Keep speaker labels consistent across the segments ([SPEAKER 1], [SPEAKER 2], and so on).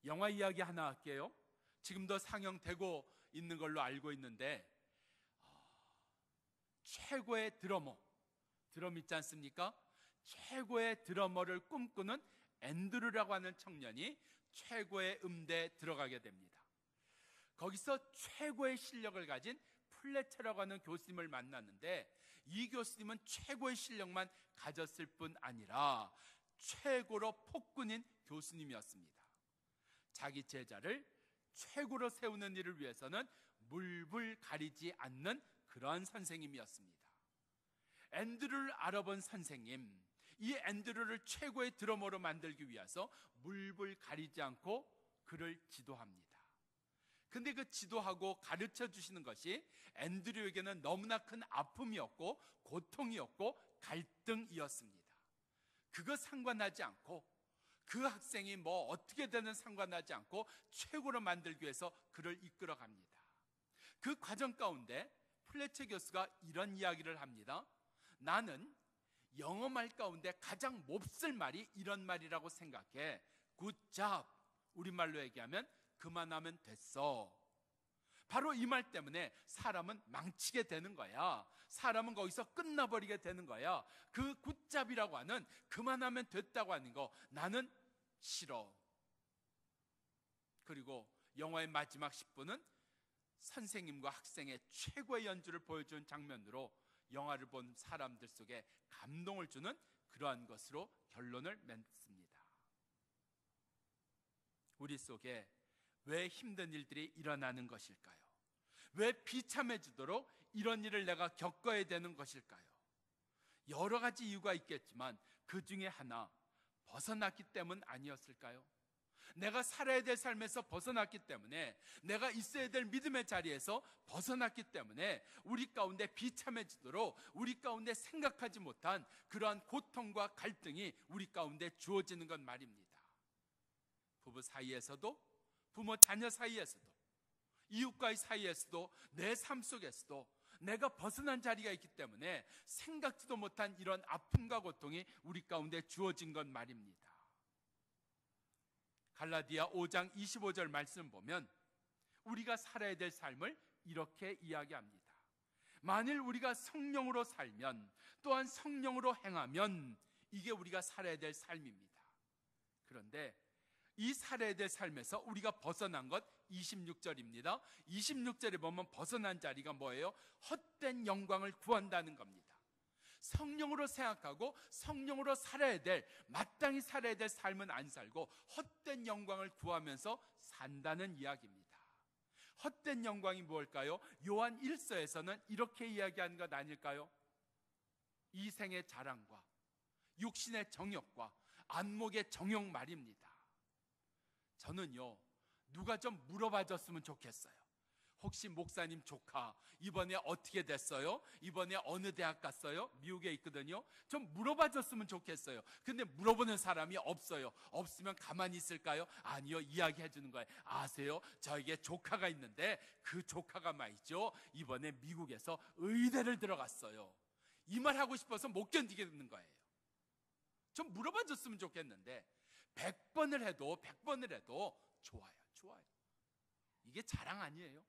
[SPEAKER 1] 영화 이야기 하나 할게요. 지금도 상영되고 있는 걸로 알고 있는데, 최고의 드럼 있지 않습니까? 최고의 드러머를 꿈꾸는 앤드루라고 하는 청년이 최고의 음대에 들어가게 됩니다. 거기서 최고의 실력을 가진 플래처라고 하는 교수님을 만났는데, 이 교수님은 최고의 실력만 가졌을 뿐 아니라 최고로 폭군인 교수님이었습니다. 자기 제자를 최고로 세우는 일을 위해서는 물불 가리지 않는 그러한 선생님이었습니다. 앤드루를 알아본 선생님, 이 앤드루를 최고의 드러머로 만들기 위해서 물불 가리지 않고 그를 지도합니다. 근데 그 지도하고 가르쳐 주시는 것이 앤드루에게는 너무나 큰 아픔이었고 고통이었고 갈등이었습니다. 그거 상관하지 않고, 그 학생이 뭐 어떻게 되는 상관하지 않고 최고로 만들기 위해서 그를 이끌어 갑니다. 그 과정 가운데 플래처 교수가 이런 이야기를 합니다. 나는 영어말 가운데 가장 몹쓸 말이 이런 말이라고 생각해. Good job. 우리말로 얘기하면 그만하면 됐어. 바로 이 말 때문에 사람은 망치게 되는 거야. 사람은 거기서 끝나버리게 되는 거야. 그 굿잡이라고 하는, 그만하면 됐다고 하는 거 나는 싫어. 그리고 영화의 마지막 10분은 선생님과 학생의 최고의 연주를 보여준 장면으로 영화를 본 사람들 속에 감동을 주는 그러한 것으로 결론을 맺습니다. 우리 속에 왜 힘든 일들이 일어나는 것일까요? 왜 비참해지도록 이런 일을 내가 겪어야 되는 것일까요? 여러 가지 이유가 있겠지만 그 중에 하나, 벗어났기 때문 아니었을까요? 내가 살아야 될 삶에서 벗어났기 때문에, 내가 있어야 될 믿음의 자리에서 벗어났기 때문에 우리 가운데 비참해지도록, 우리 가운데 생각하지 못한 그러한 고통과 갈등이 우리 가운데 주어지는 것 말입니다. 부부 사이에서도, 부모 자녀 사이에서도, 이웃과의 사이에서도, 내 삶 속에서도 내가 벗어난 자리가 있기 때문에 생각지도 못한 이런 아픔과 고통이 우리 가운데 주어진 것 말입니다. 갈라디아 5장 25절 말씀 보면 우리가 살아야 될 삶을 이렇게 이야기합니다. 만일 우리가 성령으로 살면, 또한 성령으로 행하면, 이게 우리가 살아야 될 삶입니다. 그런데 이 살아야 될 삶에서 우리가 벗어난 것 26절입니다. 26절에 보면 벗어난 자리가 뭐예요? 헛된 영광을 구한다는 겁니다. 성령으로 생각하고 성령으로 살아야 될, 마땅히 살아야 될 삶은 안 살고 헛된 영광을 구하면서 산다는 이야기입니다. 헛된 영광이 무엇일까요? 요한 1서에서는 이렇게 이야기하는 것 아닐까요? 이생의 자랑과 육신의 정욕과 안목의 정욕 말입니다. 저는요, 누가 좀 물어봐 줬으면 좋겠어요. 혹시 목사님 조카 이번에 어떻게 됐어요? 이번에 어느 대학 갔어요? 미국에 있거든요. 좀 물어봐 줬으면 좋겠어요. 근데 물어보는 사람이 없어요. 없으면 가만히 있을까요? 아니요, 이야기해 주는 거예요. 아세요? 저에게 조카가 있는데 그 조카가 말이죠, 이번에 미국에서 의대를 들어갔어요. 이 말 하고 싶어서 못 견디겠는 거예요. 좀 물어봐 줬으면 좋겠는데 100번을 해도 좋아요. 이게 자랑 아니에요?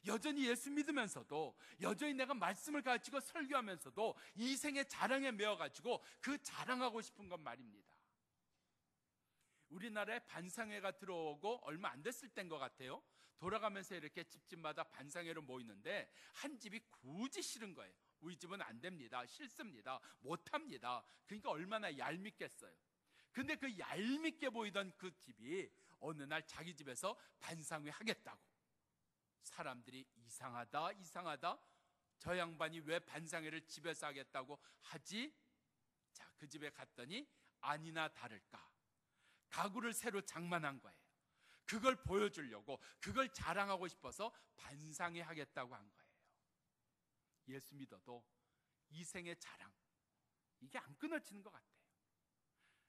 [SPEAKER 1] 여전히 예수 믿으면서도, 여전히 내가 말씀을 가르치고 설교하면서도 이 생의 자랑에 매여가지고 그 자랑하고 싶은 건 말입니다. 우리나라에 반상회가 들어오고 얼마 안 됐을 때인 것 같아요. 돌아가면서 이렇게 집집마다 반상회로 모이는데 한 집이 굳이 싫은 거예요. 우리 집은 안 됩니다, 싫습니다, 못합니다. 그러니까 얼마나 얄밉겠어요. 근데 그 얄밉게 보이던 그 집이 어느 날 자기 집에서 반상회 하겠다고, 사람들이 이상하다, 저 양반이 왜 반상회를 집에서 하겠다고 하지? 자, 그 집에 갔더니 아니나 다를까 가구를 새로 장만한 거예요. 그걸 보여주려고, 그걸 자랑하고 싶어서 반상회 하겠다고 한 거예요. 예수 믿어도 이 생의 자랑, 이게 안 끊어지는 것 같아요.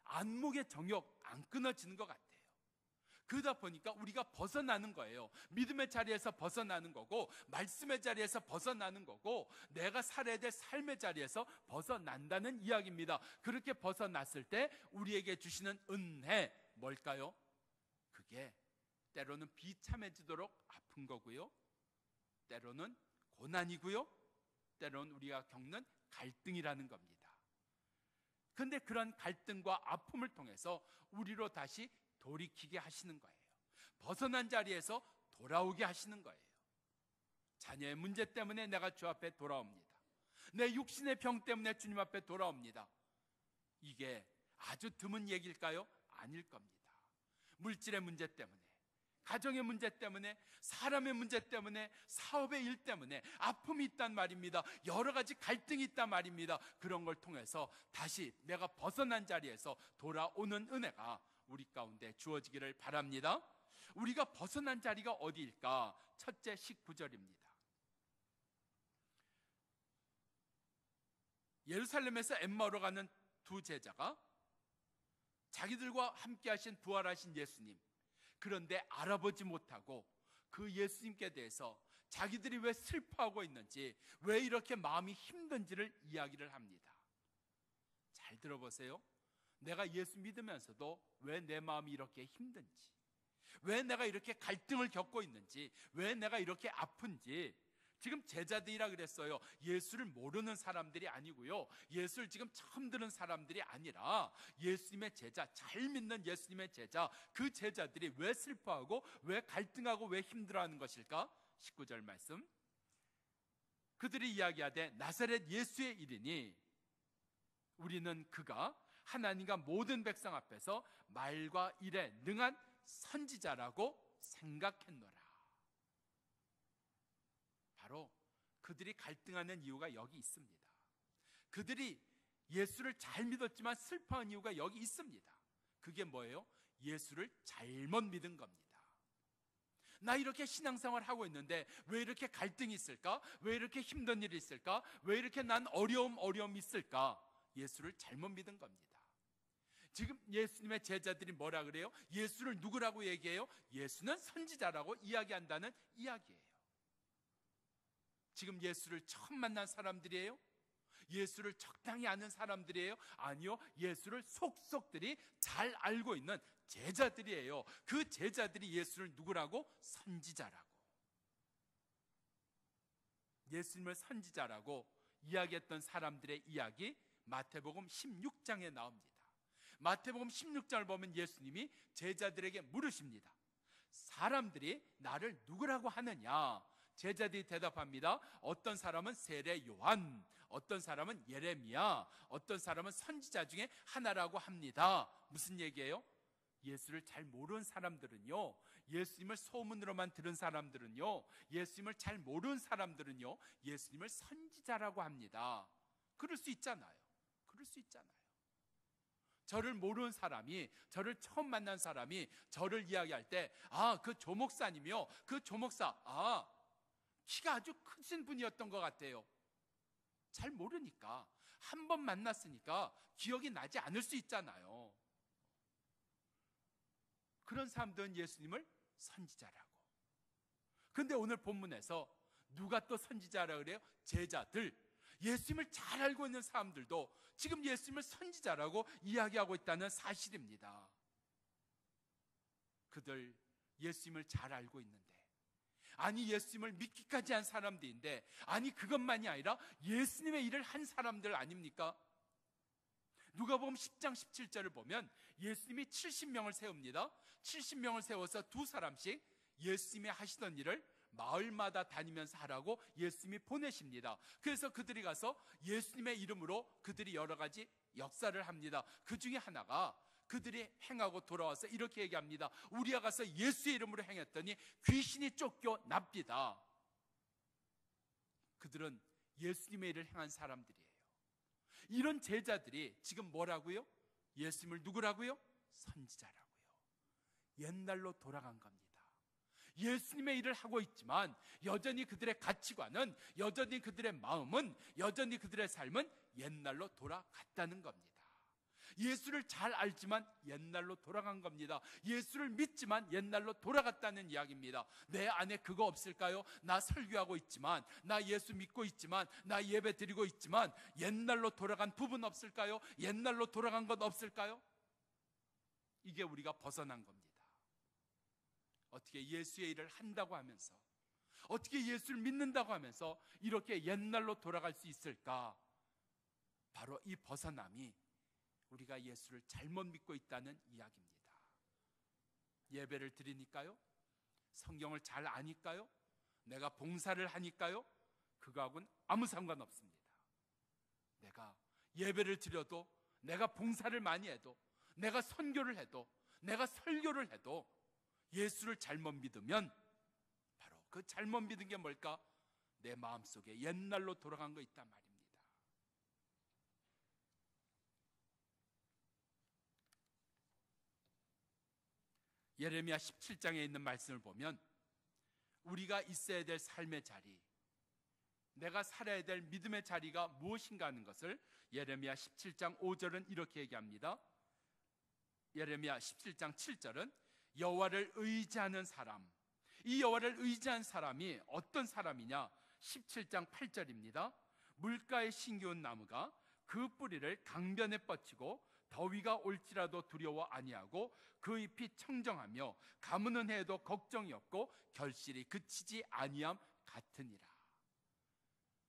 [SPEAKER 1] 안목의 정욕 안 끊어지는 것 같아요. 그러다 보니까 우리가 벗어나는 거예요. 믿음의 자리에서 벗어나는 거고, 말씀의 자리에서 벗어나는 거고, 내가 살아야 될 삶의 자리에서 벗어난다는 이야기입니다. 그렇게 벗어났을 때 우리에게 주시는 은혜, 뭘까요? 그게 이게 때로는 비참해지도록 아픈 거고요, 때로는 고난이고요, 때로는 우리가 겪는 갈등이라는 겁니다. 그런데 그런 갈등과 아픔을 통해서 우리로 다시 돌이키게 하시는 거예요. 벗어난 자리에서 돌아오게 하시는 거예요. 자녀의 문제 때문에 내가 주 앞에 돌아옵니다. 내 육신의 병 때문에 주님 앞에 돌아옵니다. 이게 아주 드문 얘기일까요? 아닐 겁니다. 물질의 문제 때문에, 가정의 문제 때문에, 사람의 문제 때문에, 사업의 일 때문에 아픔이 있단 말입니다. 여러 가지 갈등이 있단 말입니다. 그런 걸 통해서 다시 내가 벗어난 자리에서 돌아오는 은혜가 우리 가운데 주어지기를 바랍니다. 우리가 벗어난 자리가 어디일까? 첫째 19절입니다. 예루살렘에서 엠마오로 가는 두 제자가 자기들과 함께 하신 부활하신 예수님, 그런데 알아보지 못하고 그 예수님께 대해서 자기들이 왜 슬퍼하고 있는지, 왜 이렇게 마음이 힘든지를 이야기를 합니다. 잘 들어보세요. 내가 예수 믿으면서도 왜 내 마음이 이렇게 힘든지, 왜 내가 이렇게 갈등을 겪고 있는지, 왜 내가 이렇게 아픈지. 지금 제자들이라 그랬어요. 예수를 모르는 사람들이 아니고요, 예수를 지금 처음 들은 사람들이 아니라 예수님의 제자, 잘 믿는 예수님의 제자, 그 제자들이 왜 슬퍼하고 왜 갈등하고 왜 힘들어하는 것일까? 19절 말씀, 그들이 이야기하되 나사렛 예수의 일이니 우리는 그가 하나님과 모든 백성 앞에서 말과 일에 능한 선지자라고 생각했노라. 바로 그들이 갈등하는 이유가 여기 있습니다. 그들이 예수를 잘 믿었지만 슬퍼한 이유가 여기 있습니다. 그게 뭐예요? 예수를 잘못 믿은 겁니다. 나 이렇게 신앙생활 하고 있는데 왜 이렇게 갈등이 있을까? 왜 이렇게 힘든 일이 있을까? 왜 이렇게 난 어려움이 있을까? 예수를 잘못 믿은 겁니다. 지금 예수님의 제자들이 뭐라 그래요? 예수를 누구라고 얘기해요? 예수는 선지자라고 이야기한다는 이야기예요. 지금 예수를 처음 만난 사람들이에요? 예수를 적당히 아는 사람들이에요? 아니요, 예수를 속속들이 잘 알고 있는 제자들이에요. 그 제자들이 예수를 누구라고? 선지자라고, 예수님을 선지자라고 이야기했던 사람들의 이야기 마태복음 16장에 나옵니다. 마태복음 16장을 보면 예수님이 제자들에게 물으십니다. 사람들이 나를 누구라고 하느냐? 제자들이 대답합니다. 어떤 사람은 세례 요한, 어떤 사람은 예레미야, 어떤 사람은 선지자 중에 하나라고 합니다. 무슨 얘기예요? 예수를 잘 모르는 사람들은요, 예수님을 소문으로만 들은 사람들은요, 예수님을 잘 모르는 사람들은요, 예수님을 선지자라고 합니다. 그럴 수 있잖아요. 그럴 수 있잖아요. 저를 모르는 사람이, 저를 처음 만난 사람이 저를 이야기할 때, 아, 그 조목사님이요, 그 조목사, 아, 키가 아주 크신 분이었던 것 같아요. 잘 모르니까, 한 번 만났으니까 기억이 나지 않을 수 있잖아요. 그런 사람들은 예수님을 선지자라고. 그런데 오늘 본문에서 누가 또 선지자라고 그래요? 제자들, 예수님을 잘 알고 있는 사람들도 지금 예수님을 선지자라고 이야기하고 있다는 사실입니다. 그들 예수님을 잘 알고 있는데, 아니 예수님을 믿기까지 한 사람들인데, 아니 그것만이 아니라 예수님의 일을 한 사람들 아닙니까? 누가복음 10장 17절을 보면 예수님이 70명을 세웁니다. 70명을 세워서 두 사람씩 예수님이 하시던 일을 마을마다 다니면서 하라고 예수님이 보내십니다. 그래서 그들이 가서 예수님의 이름으로 그들이 여러 가지 역사를 합니다. 그 중에 하나가 그들이 행하고 돌아와서 이렇게 얘기합니다. 우리가 가서 예수의 이름으로 행했더니 귀신이 쫓겨납니다. 그들은 예수님의 일을 행한 사람들이에요. 이런 제자들이 지금 뭐라고요? 예수님을 누구라고요? 선지자라고요. 옛날로 돌아간 겁니다. 예수님의 일을 하고 있지만 여전히 그들의 가치관은, 여전히 그들의 마음은, 여전히 그들의 삶은 옛날로 돌아갔다는 겁니다. 예수를 잘 알지만 옛날로 돌아간 겁니다. 예수를 믿지만 옛날로 돌아갔다는 이야기입니다. 내 안에 그거 없을까요? 나 설교하고 있지만, 나 예수 믿고 있지만, 나 예배 드리고 있지만 옛날로 돌아간 부분 없을까요? 옛날로 돌아간 것 없을까요? 이게 우리가 벗어난 겁니다. 어떻게 예수의 일을 한다고 하면서, 어떻게 예수를 믿는다고 하면서 이렇게 옛날로 돌아갈 수 있을까? 바로 이 벗어남이 우리가 예수를 잘못 믿고 있다는 이야기입니다. 예배를 드리니까요? 성경을 잘 아니까요? 내가 봉사를 하니까요? 그거하고는 아무 상관없습니다. 내가 예배를 드려도, 내가 봉사를 많이 해도, 내가 선교를 해도, 내가 설교를 해도 예수를 잘못 믿으면 바로 그 잘못 믿은 게 뭘까? 내 마음속에 옛날로 돌아간 거 있단 말입니다. 예레미야 17장에 있는 말씀을 보면 우리가 있어야 될 삶의 자리, 내가 살아야 될 믿음의 자리가 무엇인가 하는 것을 예레미야 17장 5절은 이렇게 얘기합니다. 예레미야 17장 7절은 여호와를 의지하는 사람, 이 여호와를 의지한 사람이 어떤 사람이냐? 17장 8절입니다. 물가에 심겨온 나무가 그 뿌리를 강변에 뻗치고 더위가 올지라도 두려워 아니하고 그 잎이 청정하며 가무는 해도 걱정이 없고 결실이 그치지 아니함 같으니라.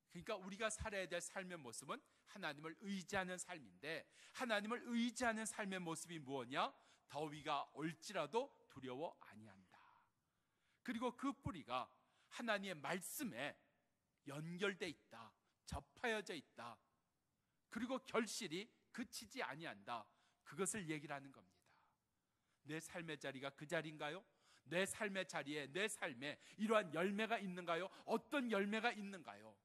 [SPEAKER 1] 그러니까 우리가 살아야 될 삶의 모습은 하나님을 의지하는 삶인데, 하나님을 의지하는 삶의 모습이 무엇이냐? 더위가 올지라도 두려워 아니한다. 그리고 그 뿌리가 하나님의 말씀에 연결돼 있다, 접하여져 있다. 그리고 결실이 그치지 아니한다. 그것을 얘기를 하는 겁니다. 내 삶의 자리가 그 자리인가요? 내 삶의 자리에, 내 삶에 이러한 열매가 있는가요? 어떤 열매가 있는가요?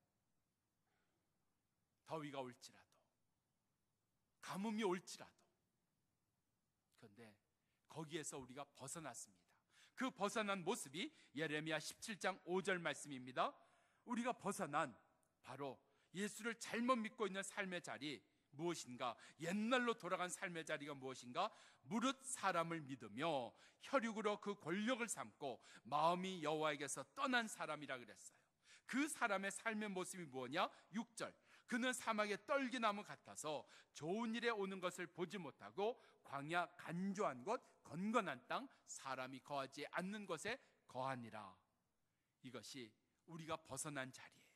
[SPEAKER 1] 더위가 올지라도, 가뭄이 올지라도. 그런데 거기에서 우리가 벗어났습니다. 그 벗어난 모습이 예레미야 17장 5절 말씀입니다. 우리가 벗어난 바로 예수를 잘못 믿고 있는 삶의 자리 무엇인가? 옛날로 돌아간 삶의 자리가 무엇인가? 무릇 사람을 믿으며 혈육으로 그 권력을 삼고 마음이 여호와에게서 떠난 사람이라 그랬어요. 그 사람의 삶의 모습이 뭐냐? 6절, 그는 사막의 떨기나무 같아서 좋은 일에 오는 것을 보지 못하고 광야 간조한 곳 건건한 땅 사람이 거하지 않는 곳에 거하니라. 이것이 우리가 벗어난 자리예요.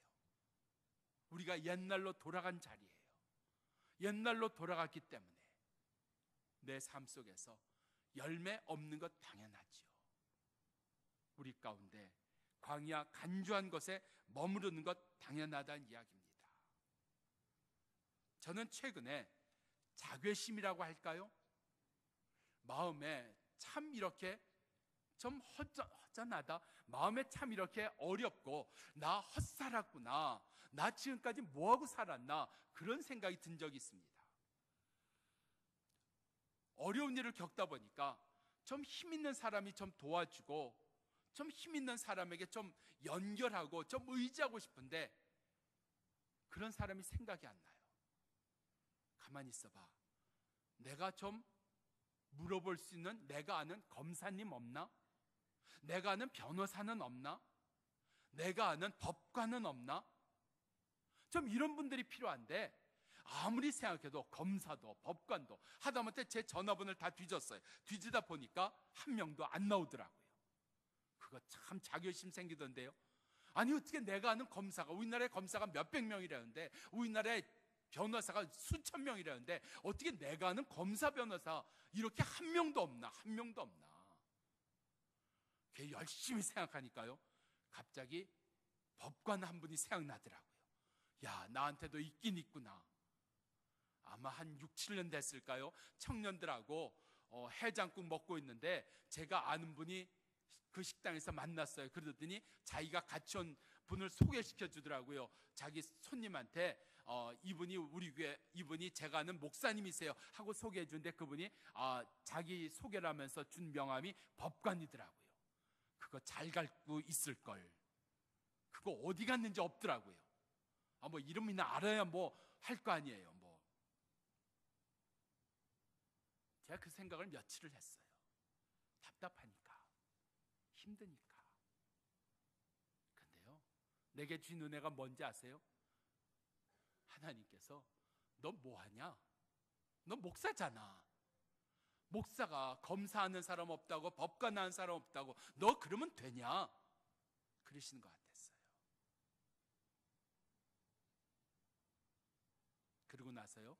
[SPEAKER 1] 우리가 옛날로 돌아간 자리예요. 옛날로 돌아갔기 때문에 내 삶 속에서 열매 없는 것 당연하지요. 우리 가운데 광야 간조한 곳에 머무르는 것 당연하다는 이야기입니다. 저는 최근에 자괴심이라고 할까요? 마음에 참 이렇게 좀 허전하다, 마음에 참 이렇게 어렵고 나 헛살았구나, 나 지금까지 뭐하고 살았나, 그런 생각이 든 적이 있습니다. 어려운 일을 겪다 보니까 좀 힘 있는 사람이 좀 도와주고, 좀 힘 있는 사람에게 좀 연결하고 좀 의지하고 싶은데 그런 사람이 생각이 안 나요. 가만히 있어봐, 내가 좀 물어볼 수 있는 내가 아는 검사님 없나? 내가 아는 변호사는 없나? 내가 아는 법관은 없나? 좀 이런 분들이 필요한데 아무리 생각해도 검사도 법관도 하다못해 제 전화번호를 다 뒤졌어요. 뒤지다 보니까 한 명도 안 나오더라고요. 그거 참 자괴심 생기던데요. 아니 어떻게 내가 아는 검사가, 우리나라에 검사가 몇백 명이라는데, 우리나라에 변호사가 수천 명이라는데 어떻게 내가 아는 검사 변호사 이렇게 한 명도 없나, 한 명도 없나. 열심히 생각하니까요, 갑자기 법관 한 분이 생각나더라고요. 야, 나한테도 있긴 있구나. 아마 한 6, 7년 됐을까요? 청년들하고 해장국 먹고 있는데 제가 아는 분이 그 식당에서 만났어요. 그러더니 자기가 같이 온 분을 소개시켜 주더라고요. 자기 손님한테 이분이 우리 교회, 이분이 제가 아는 목사님이세요 하고 소개해 주는데 그분이 자기 소개를 하면서 준 명함이 법관이더라고요. 그거 잘 갖고 있을 걸. 그거 어디 갔는지 없더라고요. 뭐 이름이나 알아야 뭐 할 거 아니에요. 뭐 제가 그 생각을 며칠을 했어요. 답답하니까, 힘드니까. 근데요, 내게 준 은혜가 뭔지 아세요? 하나님께서 너 뭐하냐? 너 목사잖아. 목사가 검사하는 사람 없다고, 법관 하는 사람 없다고, 너 그러면 되냐? 그러시는 것 같았어요. 그러고 나서요,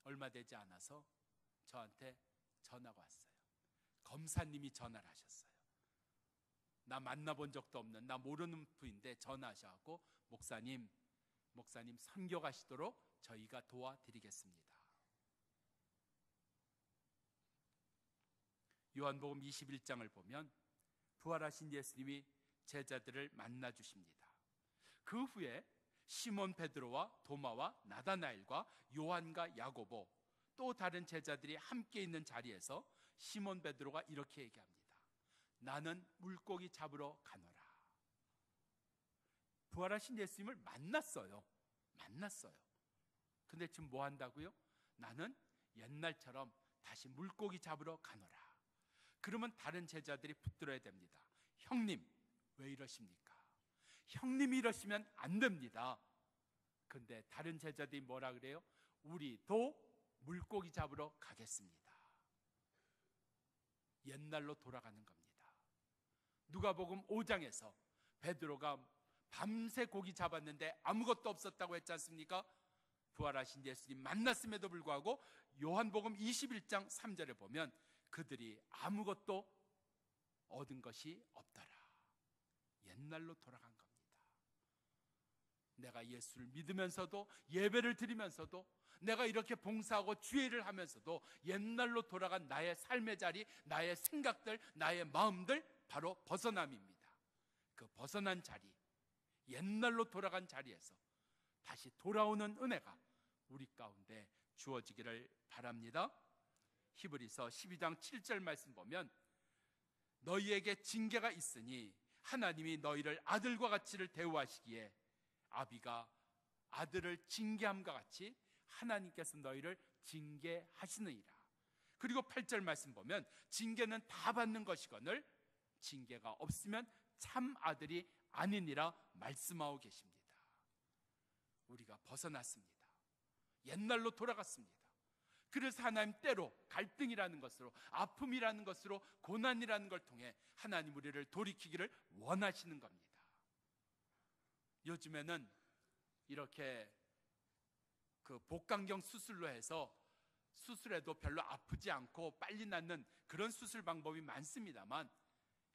[SPEAKER 1] 얼마 되지 않아서 저한테 전화가 왔어요. 검사님이 전화를 하셨어요. 나 만나본 적도 없는, 나 모르는 분인데 전화하셔서 목사님 선교 가시도록 저희가 도와드리겠습니다. 요한복음 21장을 보면 부활하신 예수님이 제자들을 만나 주십니다. 그 후에 시몬 베드로와 도마와 나다나엘과 요한과 야고보, 또 다른 제자들이 함께 있는 자리에서 시몬 베드로가 이렇게 얘기합니다. 나는 물고기 잡으러 가노라. 부활하신 예수님을 만났어요. 근데 지금 뭐 한다고요? 나는 옛날처럼 다시 물고기 잡으러 가노라. 그러면 다른 제자들이 붙들어야 됩니다. 형님, 왜 이러십니까? 형님이 이러시면 안 됩니다. 근데 다른 제자들이 뭐라 그래요? 우리도 물고기 잡으러 가겠습니다. 옛날로 돌아가는 겁니다. 누가복음 5장에서 베드로가 밤새 고기 잡았는데 아무것도 없었다고 했지 않습니까? 부활하신 예수님 만났음에도 불구하고 요한복음 21장 3절에 보면 그들이 아무것도 얻은 것이 없더라. 옛날로 돌아간 겁니다. 내가 예수를 믿으면서도, 예배를 드리면서도, 내가 이렇게 봉사하고 주의를 하면서도 옛날로 돌아간 나의 삶의 자리, 나의 생각들, 나의 마음들, 바로 벗어남입니다. 그 벗어난 자리, 옛날로 돌아간 자리에서 다시 돌아오는 은혜가 우리 가운데 주어지기를 바랍니다. 히브리서 12장 7절 말씀 보면 너희에게 징계가 있으니 하나님이 너희를 아들과 같이를 대우하시기에 아비가 아들을 징계함과 같이 하나님께서 너희를 징계하시느니라. 그리고 8절 말씀 보면 징계는 다 받는 것이거늘 징계가 없으면 참 아들이 아니니라 말씀하고 계십니다. 우리가 벗어났습니다. 옛날로 돌아갔습니다. 그래서 하나님 때로 갈등이라는 것으로, 아픔이라는 것으로, 고난이라는 걸 통해 하나님 우리를 돌이키기를 원하시는 겁니다. 요즘에는 이렇게 그 복강경 수술로 해서 수술해도 별로 아프지 않고 빨리 낫는 그런 수술 방법이 많습니다만,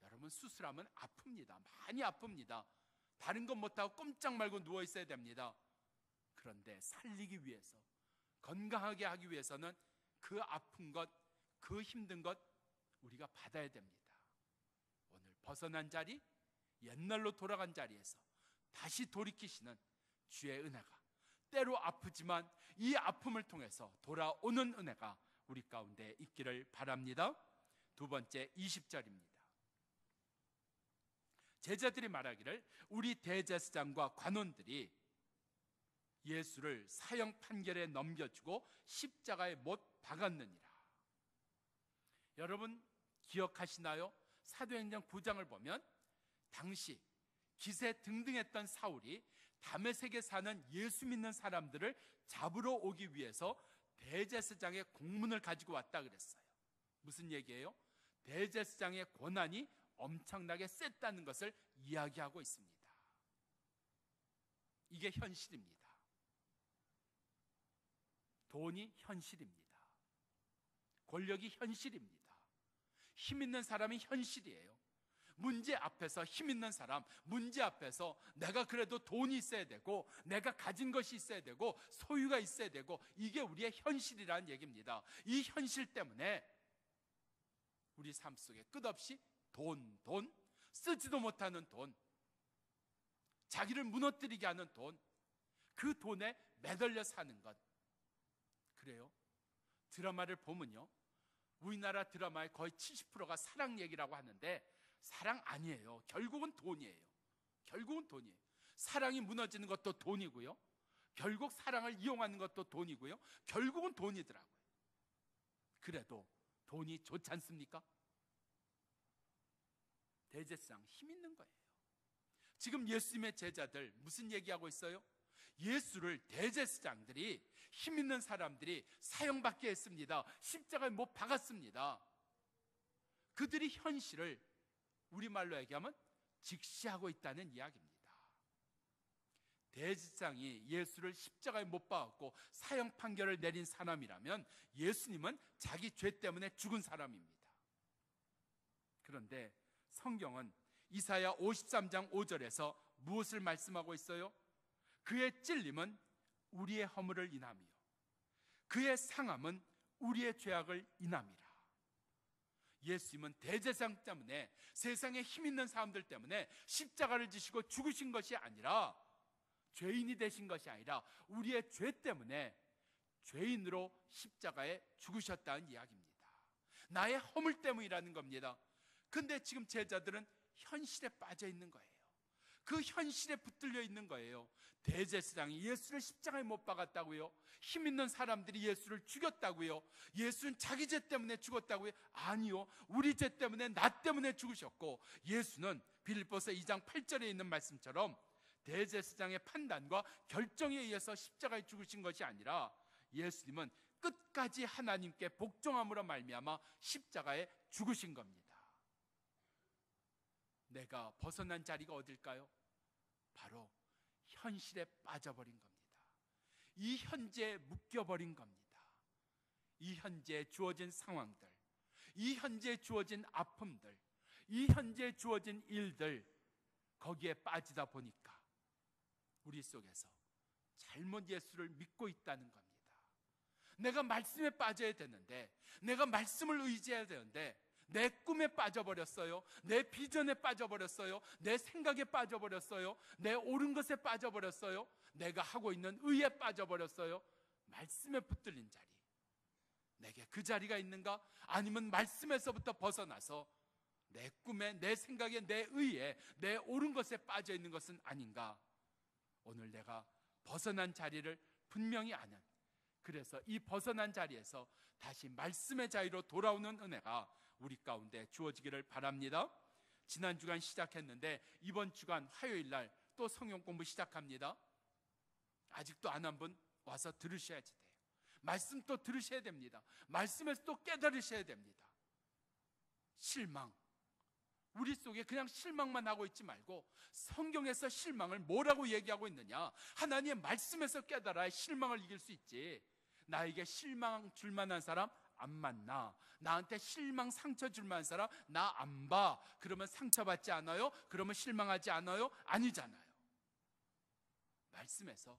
[SPEAKER 1] 여러분 수술하면 아픕니다. 많이 아픕니다. 다른 건 못하고 꼼짝 말고 누워 있어야 됩니다. 그런데 살리기 위해서, 건강하게 하기 위해서는 그 아픈 것, 그 힘든 것 우리가 받아야 됩니다. 오늘 벗어난 자리, 옛날로 돌아간 자리에서 다시 돌이키시는 주의 은혜가, 때로 아프지만 이 아픔을 통해서 돌아오는 은혜가 우리 가운데 있기를 바랍니다. 두 번째 20절입니다. 제자들이 말하기를 우리 대제사장과 관원들이 예수를 사형 판결에 넘겨주고 십자가에 못 박았느니라. 여러분 기억하시나요? 사도행전 9장을 보면 당시 기세 등등했던 사울이 다메섹에 사는 예수 믿는 사람들을 잡으러 오기 위해서 대제사장의 공문을 가지고 왔다 그랬어요. 무슨 얘기예요? 대제사장의 권한이 엄청나게 셌다는 것을 이야기하고 있습니다. 이게 현실입니다. 돈이 현실입니다. 권력이 현실입니다. 힘 있는 사람이 현실이에요. 문제 앞에서 힘 있는 사람, 문제 앞에서 내가 그래도 돈이 있어야 되고, 내가 가진 것이 있어야 되고, 소유가 있어야 되고, 이게 우리의 현실이라는 얘기입니다. 이 현실 때문에 우리 삶 속에 끝없이 돈, 쓰지도 못하는 돈, 자기를 무너뜨리게 하는 돈, 그 돈에 매달려 사는 것. 그래요? 드라마를 보면요, 우리나라 드라마의 거의 70%가 사랑 얘기라고 하는데 사랑 아니에요. 결국은 돈이에요. 사랑이 무너지는 것도 돈이고요, 결국 사랑을 이용하는 것도 돈이고요, 결국은 돈이더라고요. 그래도 돈이 좋지 않습니까? 대제사장 힘 있는 거예요. 지금 예수님의 제자들 무슨 얘기하고 있어요? 예수를 대제사장들이, 힘 있는 사람들이 사형받게 했습니다. 십자가에 못 박았습니다. 그들이 현실을 우리말로 얘기하면 직시하고 있다는 이야기입니다. 대제사장이 예수를 십자가에 못 박았고 사형 판결을 내린 사람이라면 예수님은 자기 죄 때문에 죽은 사람입니다. 그런데 성경은 이사야 53장 5절에서 무엇을 말씀하고 있어요? 그의 찔림은 우리의 허물을 인하며 그의 상함은 우리의 죄악을 인함이라. 예수님은 대제사장 때문에, 세상에 힘 있는 사람들 때문에 십자가를 지시고 죽으신 것이 아니라, 죄인이 되신 것이 아니라 우리의 죄 때문에 죄인으로 십자가에 죽으셨다는 이야기입니다. 나의 허물 때문이라는 겁니다. 근데 지금 제자들은 현실에 빠져 있는 거예요. 그 현실에 붙들려 있는 거예요. 대제사장이 예수를 십자가에 못 박았다고요? 힘 있는 사람들이 예수를 죽였다고요? 예수는 자기 죄 때문에 죽었다고요? 아니요, 우리 죄 때문에, 나 때문에 죽으셨고, 예수는 빌립보서 2장 8절에 있는 말씀처럼 대제사장의 판단과 결정에 의해서 십자가에 죽으신 것이 아니라 예수님은 끝까지 하나님께 복종함으로 말미암아 십자가에 죽으신 겁니다. 내가 벗어난 자리가 어딜까요? 바로 현실에 빠져버린 겁니다. 이 현재에 묶여버린 겁니다. 이 현재에 주어진 상황들, 이 현재에 주어진 아픔들, 이 현재에 주어진 일들, 거기에 빠지다 보니까 우리 속에서 잘못 예수를 믿고 있다는 겁니다. 내가 말씀에 빠져야 되는데, 내가 말씀을 의지해야 되는데 내 꿈에 빠져버렸어요. 내 비전에 빠져버렸어요. 내 생각에 빠져버렸어요. 내 옳은 것에 빠져버렸어요. 내가 하고 있는 의에 빠져버렸어요. 말씀에 붙들린 자리, 내게 그 자리가 있는가? 아니면 말씀에서부터 벗어나서 내 꿈에, 내 생각에, 내 의에, 내 옳은 것에 빠져 있는 것은 아닌가? 오늘 내가 벗어난 자리를 분명히 아는, 그래서 이 벗어난 자리에서 다시 말씀의 자리로 돌아오는 은혜가 우리 가운데 주어지기를 바랍니다. 지난 주간 시작했는데 이번 주간 화요일 날 또 성경 공부 시작합니다. 아직도 안 한 분 와서 들으셔야지 돼요. 말씀 또 들으셔야 됩니다. 말씀에서 또 깨달으셔야 됩니다. 실망, 우리 속에 그냥 실망만 하고 있지 말고 성경에서 실망을 뭐라고 얘기하고 있느냐, 하나님의 말씀에서 깨달아야 실망을 이길 수 있지. 나에게 실망 줄 만한 사람 안 만나, 나한테 실망 상처 줄 만한 사람 나 안 봐. 그러면 상처받지 않아요? 그러면 실망하지 않아요? 아니잖아요. 말씀에서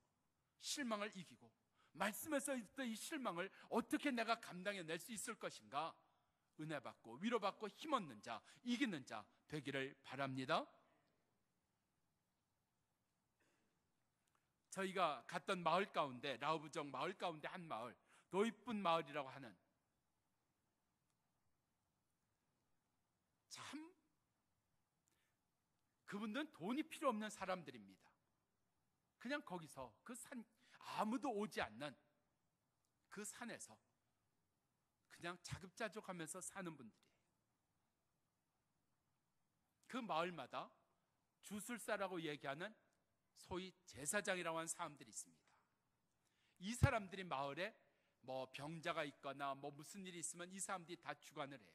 [SPEAKER 1] 실망을 이기고, 말씀에서 이 실망을 어떻게 내가 감당해낼 수 있을 것인가? 은혜 받고 위로받고 힘 얻는 자, 이기는 자 되기를 바랍니다. 저희가 갔던 마을 가운데, 라오브족 마을 가운데 한 마을, 도이쁜 마을이라고 하는, 참 그분들은 돈이 필요 없는 사람들입니다. 그냥 거기서 그 산, 아무도 오지 않는 그 산에서 그냥 자급자족하면서 사는 분들이에요. 그 마을마다 주술사라고 얘기하는 소위 제사장이라고 하는 사람들이 있습니다. 이 사람들이 마을에 뭐 병자가 있거나 뭐 무슨 일이 있으면 이 사람들이 다 주관을 해요.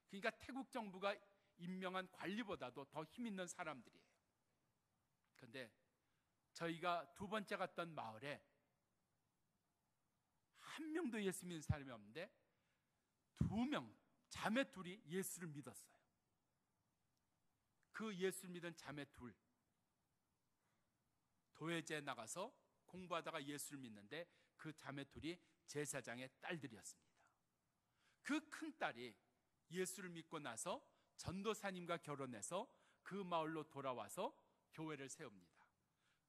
[SPEAKER 1] 그러니까 태국 정부가 임명한 관리보다도 더 힘 있는 사람들이에요. 그런데 저희가 두 번째 갔던 마을에 한 명도 예수 믿는 사람이 없는데 두 명, 자매 둘이 예수를 믿었어요. 그 예수 믿은 자매 둘, 도회제에 나가서 공부하다가 예수를 믿는데 그 자매 둘이 제사장의 딸들이었습니다. 그 큰 딸이 예수를 믿고 나서 전도사님과 결혼해서 그 마을로 돌아와서 교회를 세웁니다.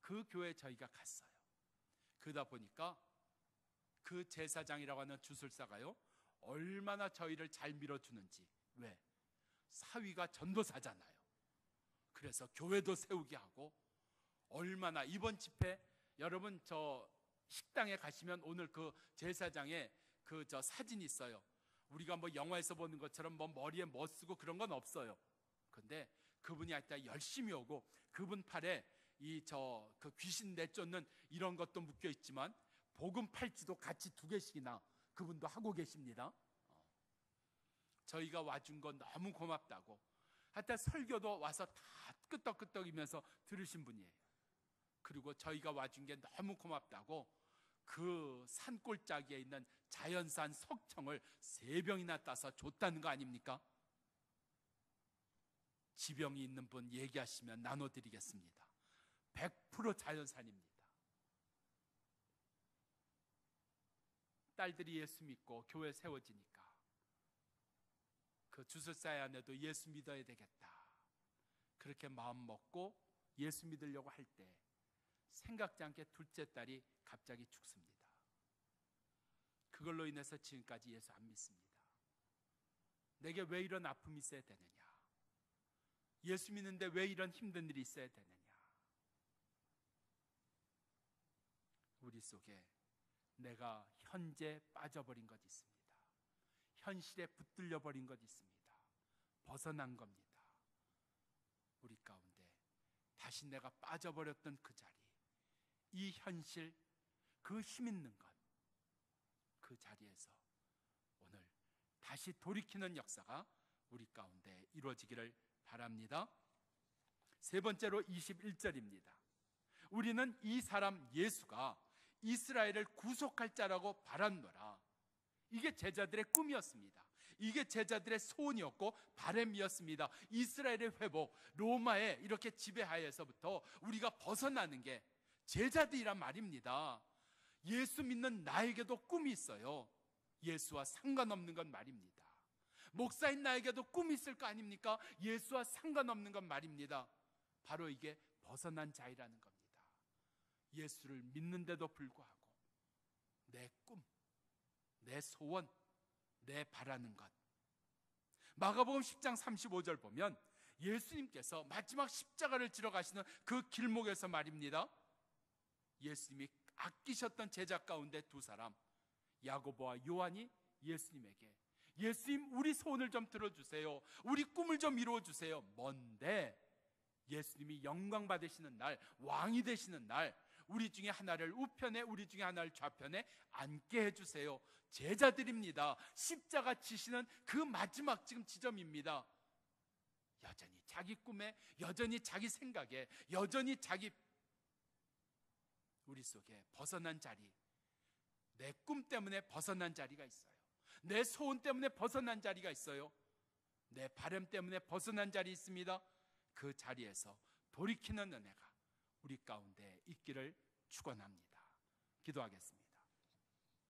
[SPEAKER 1] 그 교회에 저희가 갔어요. 그러다 보니까 그 제사장이라고 하는 주술사가요, 얼마나 저희를 잘 밀어주는지. 왜? 사위가 전도사잖아요. 그래서 교회도 세우게 하고, 얼마나, 이번 집회 여러분 저 식당에 가시면 오늘 그 제사장의 그 저 사진이 있어요. 우리가 뭐 영화에서 보는 것처럼 뭐 머리에 뭐 쓰고 그런 건 없어요. 근데 그분이 하여튼 열심히 오고, 그분 팔에 그 귀신 내쫓는 이런 것도 묶여 있지만 복음 팔찌도 같이 2개씩이나 그분도 하고 계십니다. 저희가 와준 건 너무 고맙다고. 하여튼 설교도 와서 다 끄떡끄떡이면서 들으신 분이에요. 그리고 저희가 와준 게 너무 고맙다고 그 산골짜기에 있는 자연산 석청을 3병이나 따서 줬다는 거 아닙니까? 지병이 있는 분 얘기하시면 나눠드리겠습니다. 100% 자연산입니다. 딸들이 예수 믿고 교회 세워지니까 그 주술사회 안에도 예수 믿어야 되겠다, 그렇게 마음 먹고 예수 믿으려고 할 때 생각지 않게 둘째 딸이 갑자기 죽습니다. 그걸로 인해서 지금까지 예수 안 믿습니다. 내게 왜 이런 아픔이 있어야 되느냐, 예수 믿는데 왜 이런 힘든 일이 있어야 되느냐. 우리 속에 내가 현재 빠져버린 것 있습니다. 현실에 붙들려 버린 것 있습니다. 벗어난 겁니다. 우리 가운데 다시 내가 빠져버렸던 그 자리, 이 현실, 그 힘 있는 것, 그 자리에서 오늘 다시 돌이키는 역사가 우리 가운데 이루어지기를 바랍니다. 3번째로 21절입니다. 우리는 이 사람 예수가 이스라엘을 구속할 자라고 바랐노라. 이게 제자들의 꿈이었습니다. 이게 제자들의 소원이었고 바람이었습니다. 이스라엘의 회복, 로마의 이렇게 지배하에서부터 우리가 벗어나는 게 제자들이란 말입니다. 예수 믿는 나에게도 꿈이 있어요. 예수와 상관없는 건 말입니다. 목사인 나에게도 꿈이 있을 거 아닙니까? 예수와 상관없는 건 말입니다. 바로 이게 벗어난 자이라는 겁니다. 예수를 믿는데도 불구하고 내 꿈, 내 소원, 내 바라는 것. 마가복음 10장 35절 보면 예수님께서 마지막 십자가를 지러 가시는 그 길목에서 말입니다. 예수님이 아끼셨던 제자 가운데 2사람, 야고보와 요한이 예수님에게, 예수님 우리 소원을 좀 들어주세요, 우리 꿈을 좀 이루어주세요. 뭔데? 예수님이 영광 받으시는 날, 왕이 되시는 날 우리 중에 하나를 우편에, 우리 중에 하나를 좌편에 앉게 해주세요. 제자들입니다. 십자가 지시는 그 마지막 지금 지점입니다. 여전히 자기 꿈에, 여전히 자기 생각에, 여전히 자기 우리 속에 벗어난 자리, 내 꿈 때문에 벗어난 자리가 있어요. 내 소원 때문에 벗어난 자리가 있어요. 내 바람 때문에 벗어난 자리 있습니다. 그 자리에서 돌이키는 은혜가 우리 가운데 있기를 축원합니다. 기도하겠습니다.